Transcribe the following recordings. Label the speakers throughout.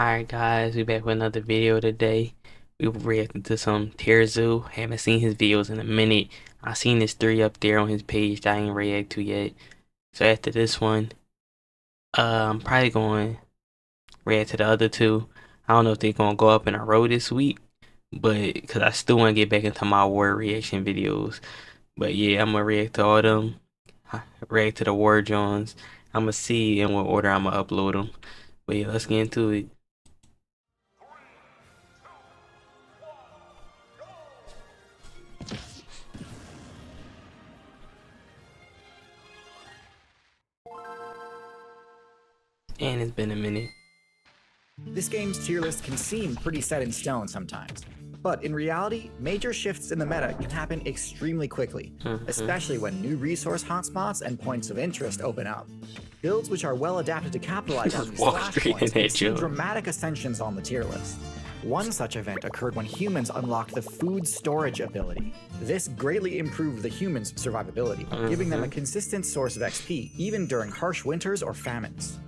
Speaker 1: Alright guys, we back with another video today. We were reacting to some Terzu. Haven't seen his videos in a minute. I seen his 3 up there on his page that I ain't react to yet. So after this one, I'm probably going to react to the other 2. I don't know if they're going to go up in a row this week, but because I still want to get back into my war reaction videos. But yeah, I'm going to react to all them. React to the War Jones. I'm going to see in what order I'm going to upload them. But yeah, let's get into it. And it's been a minute.
Speaker 2: This game's tier list can seem pretty set in stone sometimes, but in reality, major shifts in the meta can happen extremely quickly, especially when new resource hotspots and points of interest open up. Builds which are well adapted to capitalize on these flashpoints can see dramatic ascensions on the tier list. One such event occurred when humans unlocked the food storage ability. This greatly improved the humans' survivability, giving them a consistent source of XP even during harsh winters or famines.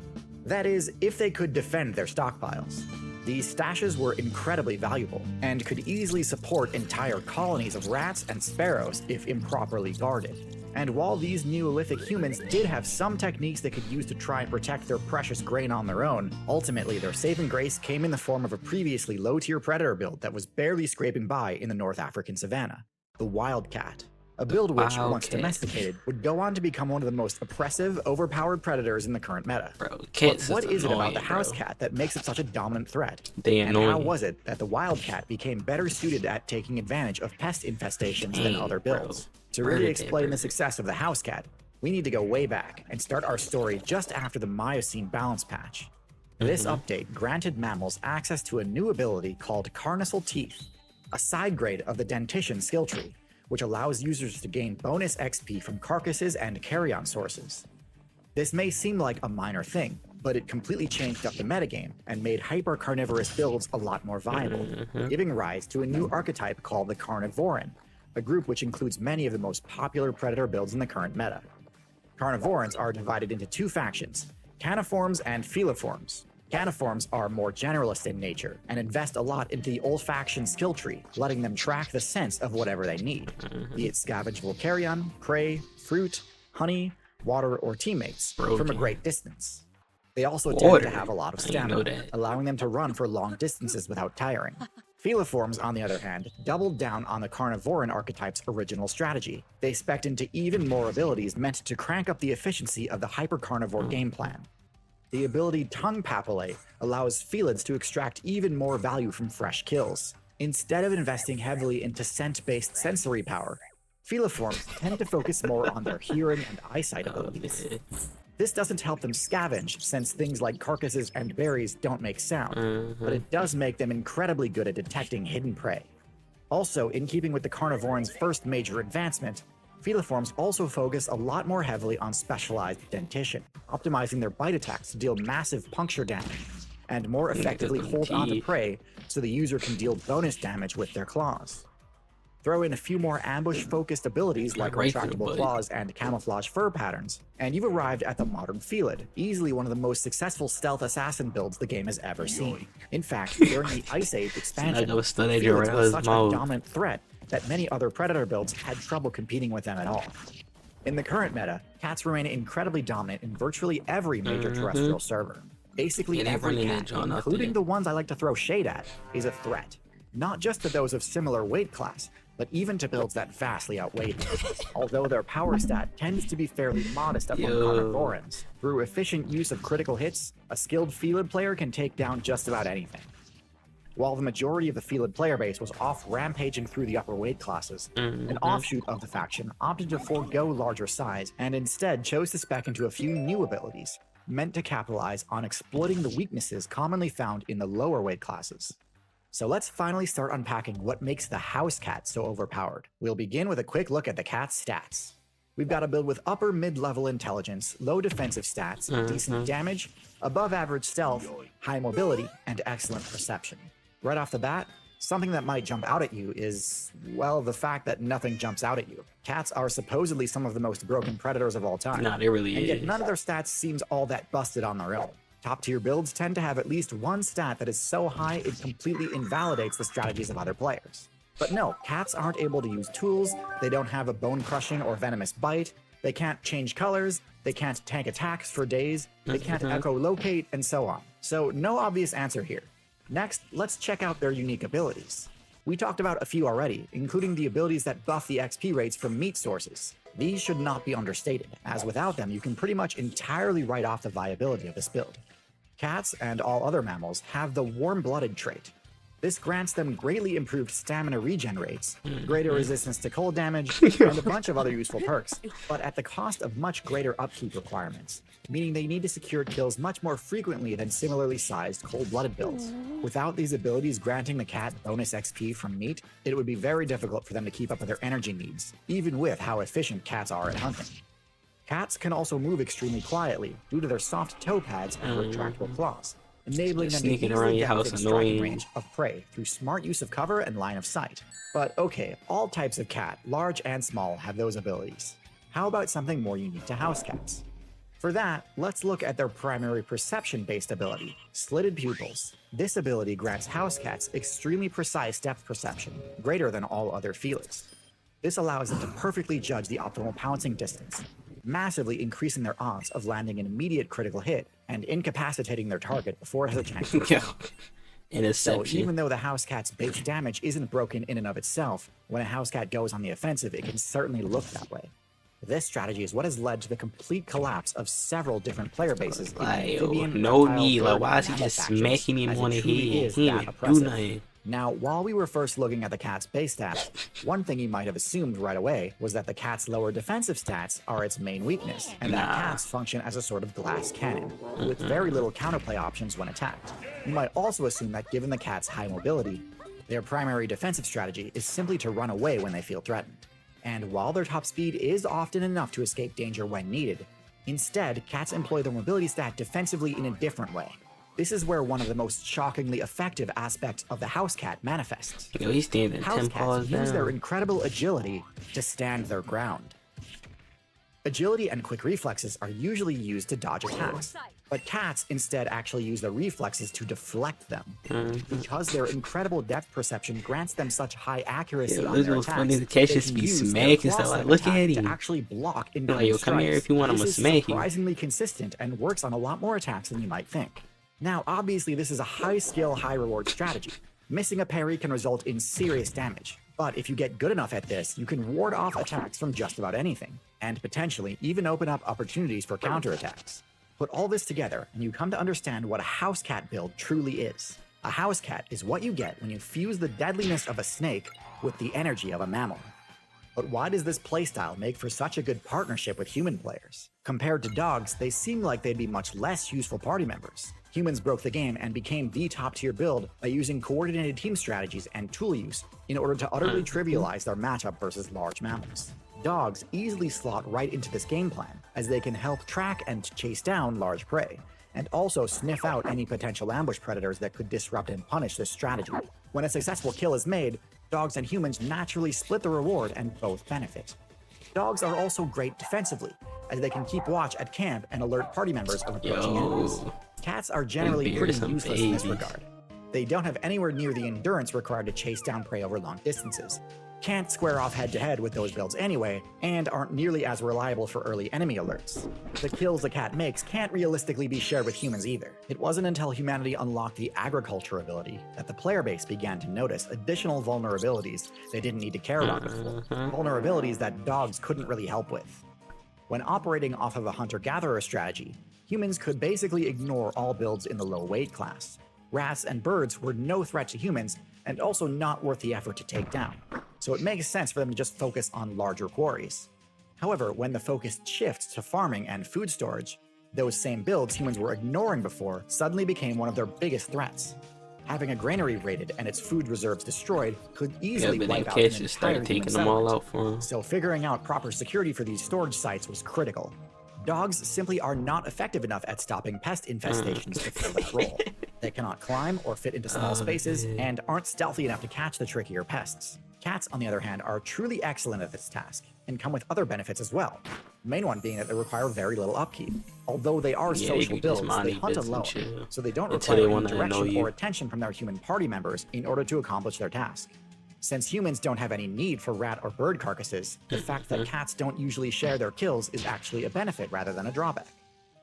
Speaker 2: That is, if they could defend their stockpiles. These stashes were incredibly valuable, and could easily support entire colonies of rats and sparrows if improperly guarded. And while these Neolithic humans did have some techniques they could use to try and protect their precious grain on their own, ultimately their saving grace came in the form of a previously low-tier predator build that was barely scraping by in the North African savanna, the Wildcat. A build which, once domesticated, would go on to become one of the most oppressive, overpowered predators in the current meta.
Speaker 1: But
Speaker 2: what is it about the house cat that makes it such a dominant threat?
Speaker 1: And
Speaker 2: how was it that the Wildcat became better suited at taking advantage of pest infestations than other builds? To really explain the success of the house cat, we need to go way back and start our story just after the Miocene balance patch. This update granted mammals access to a new ability called Carnassial Teeth, a side grade of the Dentition skill tree, which allows users to gain bonus XP from carcasses and carrion sources. This may seem like a minor thing, but it completely changed up the metagame and made hyper-carnivorous builds a lot more viable, giving rise to a new archetype called the Carnivoran, a group which includes many of the most popular predator builds in the current meta. Carnivorans are divided into 2 factions, Caniforms and Feliforms. Caniforms are more generalist in nature and invest a lot into the olfaction skill tree, letting them track the sense of whatever they need, be it scavengeable carrion, prey, fruit, honey, water, or teammates, from a great distance. They also tend to have a lot of stamina, allowing them to run for long distances without tiring. Feliforms, on the other hand, doubled down on the Carnivoran archetype's original strategy. They spec'd into even more abilities meant to crank up the efficiency of the hyper-carnivore game plan. The ability Tongue Papillae allows felids to extract even more value from fresh kills. Instead of investing heavily into scent-based sensory power, Feliforms tend to focus more on their hearing and eyesight abilities. This doesn't help them scavenge, since things like carcasses and berries don't make sound, but it does make them incredibly good at detecting hidden prey. Also, in keeping with the Carnivoran's first major advancement, Feliforms also focus a lot more heavily on specialized dentition, optimizing their bite attacks to deal massive puncture damage, and more effectively hold onto prey so the user can deal bonus damage with their claws. Throw in a few more ambush-focused abilities like retractable claws and camouflage fur patterns, and you've arrived at the modern Felid, easily one of the most successful stealth assassin builds the game has ever seen. In fact, during the Ice Age expansion, Felids was such a dominant threat that many other predator builds had trouble competing with them at all. In the current meta, cats remain incredibly dominant in virtually every major terrestrial server. Basically every cat, including the ones I like to throw shade at, is a threat. Not just to those of similar weight class, but even to builds that vastly outweigh them. Although their power stat tends to be fairly modest among Carnivorans, through efficient use of critical hits, a skilled Felid player can take down just about anything. While the majority of the Felid player base was off rampaging through the upper weight classes, an offshoot of the faction opted to forego larger size and instead chose to spec into a few new abilities, meant to capitalize on exploiting the weaknesses commonly found in the lower weight classes. So let's finally start unpacking what makes the house cat so overpowered. We'll begin with a quick look at the cat's stats. We've got a build with upper mid-level intelligence, low defensive stats, decent damage, above average stealth, high mobility, and excellent perception. Right off the bat, something that might jump out at you is, well, the fact that nothing jumps out at you. Cats are supposedly some of the most broken predators of all time.
Speaker 1: Nah, they really
Speaker 2: and yet none of their stats seems all that busted on their own. Top tier builds tend to have at least one stat that is so high it completely invalidates the strategies of other players. But no, cats aren't able to use tools, they don't have a bone-crushing or venomous bite, they can't change colors, they can't tank attacks for days, they can't echolocate, and so on. So no obvious answer here. Next, let's check out their unique abilities. We talked about a few already, including the abilities that buff the XP rates from meat sources. These should not be understated, as without them you can pretty much entirely write off the viability of this build. Cats, and all other mammals, have the warm-blooded trait. This grants them greatly improved stamina regen rates, greater resistance to cold damage, and a bunch of other useful perks, but at the cost of much greater upkeep requirements, meaning they need to secure kills much more frequently than similarly sized cold-blooded builds. Without these abilities granting the cat bonus XP from meat, it would be very difficult for them to keep up with their energy needs, even with how efficient cats are at hunting. Cats can also move extremely quietly due to their soft toe pads and retractable claws, enabling them to easily get within striking range of prey through smart use of cover and line of sight. But okay, all types of cat, large and small, have those abilities. How about something more unique to house cats? For that, let's look at their primary perception-based ability, slitted pupils. This ability grants house cats extremely precise depth perception, greater than all other feelers. This allows them to perfectly judge the optimal pouncing distance, massively increasing their odds of landing an immediate critical hit and incapacitating their target before it has a chance to respond. So even though the house cat's base damage isn't broken in and of itself, when a house cat goes on the offensive, it can certainly look that way. This strategy is what has led to the complete collapse of several different player bases in amphibian,
Speaker 1: no
Speaker 2: reptile,
Speaker 1: need.
Speaker 2: bird,
Speaker 1: Like, why is he
Speaker 2: mammal
Speaker 1: just
Speaker 2: factions,
Speaker 1: smacking him
Speaker 2: as
Speaker 1: on
Speaker 2: it
Speaker 1: the
Speaker 2: truly
Speaker 1: head?
Speaker 2: is
Speaker 1: He
Speaker 2: that
Speaker 1: ain't do
Speaker 2: oppressive.
Speaker 1: nothing.
Speaker 2: Now, while we were first looking at the cat's base stats, one thing you might have assumed right away was that the cat's lower defensive stats are its main weakness, and that cats function as a sort of glass cannon, with very little counterplay options when attacked. You might also assume that given the cat's high mobility, their primary defensive strategy is simply to run away when they feel threatened. And while their top speed is often enough to escape danger when needed, instead, cats employ their mobility stat defensively in a different way. This is where one of the most shockingly effective aspects of the house cat manifests.
Speaker 1: Yo, he's standing 10
Speaker 2: House
Speaker 1: paws
Speaker 2: cats use their
Speaker 1: down.
Speaker 2: incredible agility to stand their ground. Agility and quick reflexes are usually used to dodge attacks, but cats instead actually use their reflexes to deflect them. Because their incredible depth perception grants them such high accuracy on
Speaker 1: this
Speaker 2: their
Speaker 1: was
Speaker 2: attacks,
Speaker 1: funny. The
Speaker 2: they
Speaker 1: cat just
Speaker 2: can
Speaker 1: be
Speaker 2: use their
Speaker 1: smacking stuff.
Speaker 2: claw-like
Speaker 1: Like, look
Speaker 2: attack
Speaker 1: at
Speaker 2: to
Speaker 1: him.
Speaker 2: actually block
Speaker 1: Like,
Speaker 2: incoming
Speaker 1: yo, come here
Speaker 2: strikes.
Speaker 1: if you want, I'ma
Speaker 2: This is
Speaker 1: smack you.
Speaker 2: surprisingly consistent and works on a lot more attacks than you might think. Now, obviously, this is a high-skill, high-reward strategy. Missing a parry can result in serious damage, but if you get good enough at this, you can ward off attacks from just about anything, and potentially even open up opportunities for counterattacks. Put all this together, and you come to understand what a house cat build truly is. A house cat is what you get when you fuse the deadliness of a snake with the energy of a mammal. But why does this playstyle make for such a good partnership with human players? Compared to dogs, they seem like they'd be much less useful party members. Humans broke the game and became the top-tier build by using coordinated team strategies and tool use in order to utterly trivialize their matchup versus large mammals. Dogs easily slot right into this game plan, as they can help track and chase down large prey, and also sniff out any potential ambush predators that could disrupt and punish this strategy. When a successful kill is made, dogs and humans naturally split the reward and both benefit. Dogs are also great defensively, as they can keep watch at camp and alert party members of approaching enemies. Cats are generally pretty useless in this regard. They don't have anywhere near the endurance required to chase down prey over long distances, can't square off head-to-head with those builds anyway, and aren't nearly as reliable for early enemy alerts. The kills a cat makes can't realistically be shared with humans either. It wasn't until humanity unlocked the agriculture ability that the player base began to notice additional vulnerabilities they didn't need to care about before, vulnerabilities that dogs couldn't really help with. When operating off of a hunter-gatherer strategy, humans could basically ignore all builds in the low weight class. Rats and birds were no threat to humans, and also not worth the effort to take down, so it makes sense for them to just focus on larger quarries. However, when the focus shifts to farming and food storage, those same builds humans were ignoring before suddenly became one of their biggest threats. Having a granary raided and its food reserves destroyed could easily wipe out an entire human settlement. So figuring out proper security for these storage sites was critical. Dogs simply are not effective enough at stopping pest infestations to fill that role. They cannot climb or fit into small spaces and aren't stealthy enough to catch the trickier pests. Cats, on the other hand, are truly excellent at this task and come with other benefits as well. The main one being that they require very little upkeep. Although they are
Speaker 1: Yeah, they
Speaker 2: social
Speaker 1: could just
Speaker 2: builds,
Speaker 1: mind
Speaker 2: they
Speaker 1: their
Speaker 2: hunt
Speaker 1: business and
Speaker 2: alone,
Speaker 1: chill
Speaker 2: so they don't
Speaker 1: until they
Speaker 2: require any
Speaker 1: want to annoy
Speaker 2: direction or
Speaker 1: you.
Speaker 2: attention from their human party members in order to accomplish their task. Since humans don't have any need for rat or bird carcasses, the fact that cats don't usually share their kills is actually a benefit rather than a drawback.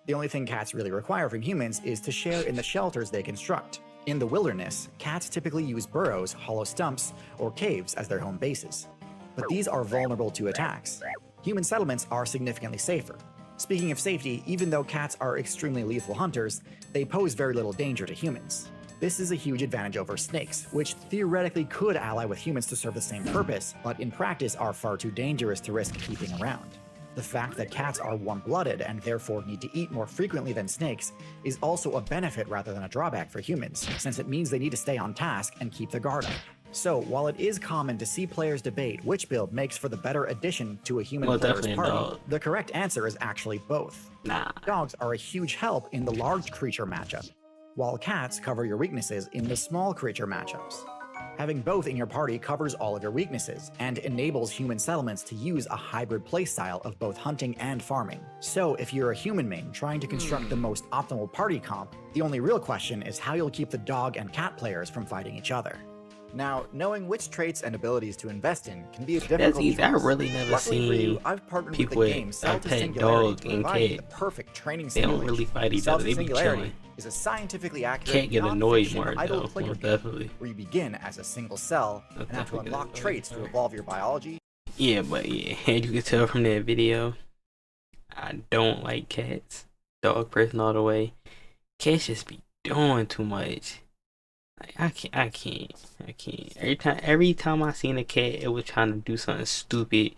Speaker 2: The only thing cats really require from humans is to share in the shelters they construct. In the wilderness, cats typically use burrows, hollow stumps, or caves as their home bases. But these are vulnerable to attacks. Human settlements are significantly safer. Speaking of safety, even though cats are extremely lethal hunters, they pose very little danger to humans. This is a huge advantage over snakes, which theoretically could ally with humans to serve the same purpose, but in practice are far too dangerous to risk keeping around. The fact that cats are warm-blooded and therefore need to eat more frequently than snakes is also a benefit rather than a drawback for humans, since it means they need to stay on task and keep their guard up. So, while it is common to see players debate which build makes for the better addition to a human player's party, the correct answer is actually both. Dogs are a huge help in the large creature matchup, while cats cover your weaknesses in the small creature matchups. Having both in your party covers all of your weaknesses, and enables human settlements to use a hybrid playstyle of both hunting and farming. So if you're a human main trying to construct the most optimal party comp, the only real question is how you'll keep the dog and cat players from fighting each other. Now, knowing which traits and abilities to invest in can be a difficult choice.
Speaker 1: I really never seen
Speaker 2: I've partnered
Speaker 1: people
Speaker 2: with the game Cell to
Speaker 1: pet
Speaker 2: Singularity
Speaker 1: dog
Speaker 2: to
Speaker 1: and
Speaker 2: provide
Speaker 1: cat.
Speaker 2: the perfect training
Speaker 1: They don't
Speaker 2: simulation.
Speaker 1: really fight each
Speaker 2: Cell
Speaker 1: other.
Speaker 2: to
Speaker 1: They be
Speaker 2: Singularity
Speaker 1: chilling.
Speaker 2: is a scientifically accurate,
Speaker 1: Can't get annoyed
Speaker 2: non-fiction,
Speaker 1: more
Speaker 2: idle
Speaker 1: though,
Speaker 2: clicker
Speaker 1: most
Speaker 2: game,
Speaker 1: definitely.
Speaker 2: where you begin as a single cell and have to unlock traits to evolve your biology.
Speaker 1: Yeah, but yeah, as you can tell from that video, I don't like cats. Dog person all the way. Cats just be doing too much. Like, I can't. Every time I seen a cat, it was trying to do something stupid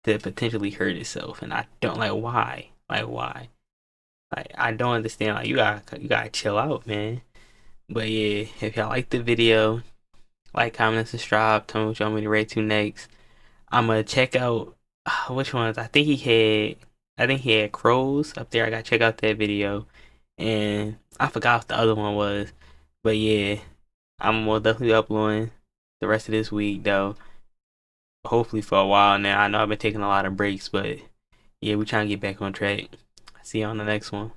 Speaker 1: to potentially hurt itself, and I don't like why. Like I don't understand. Like you gotta chill out, man. But yeah, if y'all like the video, like, comment, and subscribe. Tell me what y'all want me to react to next. I'm gonna check out which ones. I think he had crows up there. I gotta check out that video, and I forgot what the other one was. But yeah, I'm most definitely uploading the rest of this week though. Hopefully for a while now. I know I've been taking a lot of breaks, but yeah, we're trying to get back on track. See you on the next one.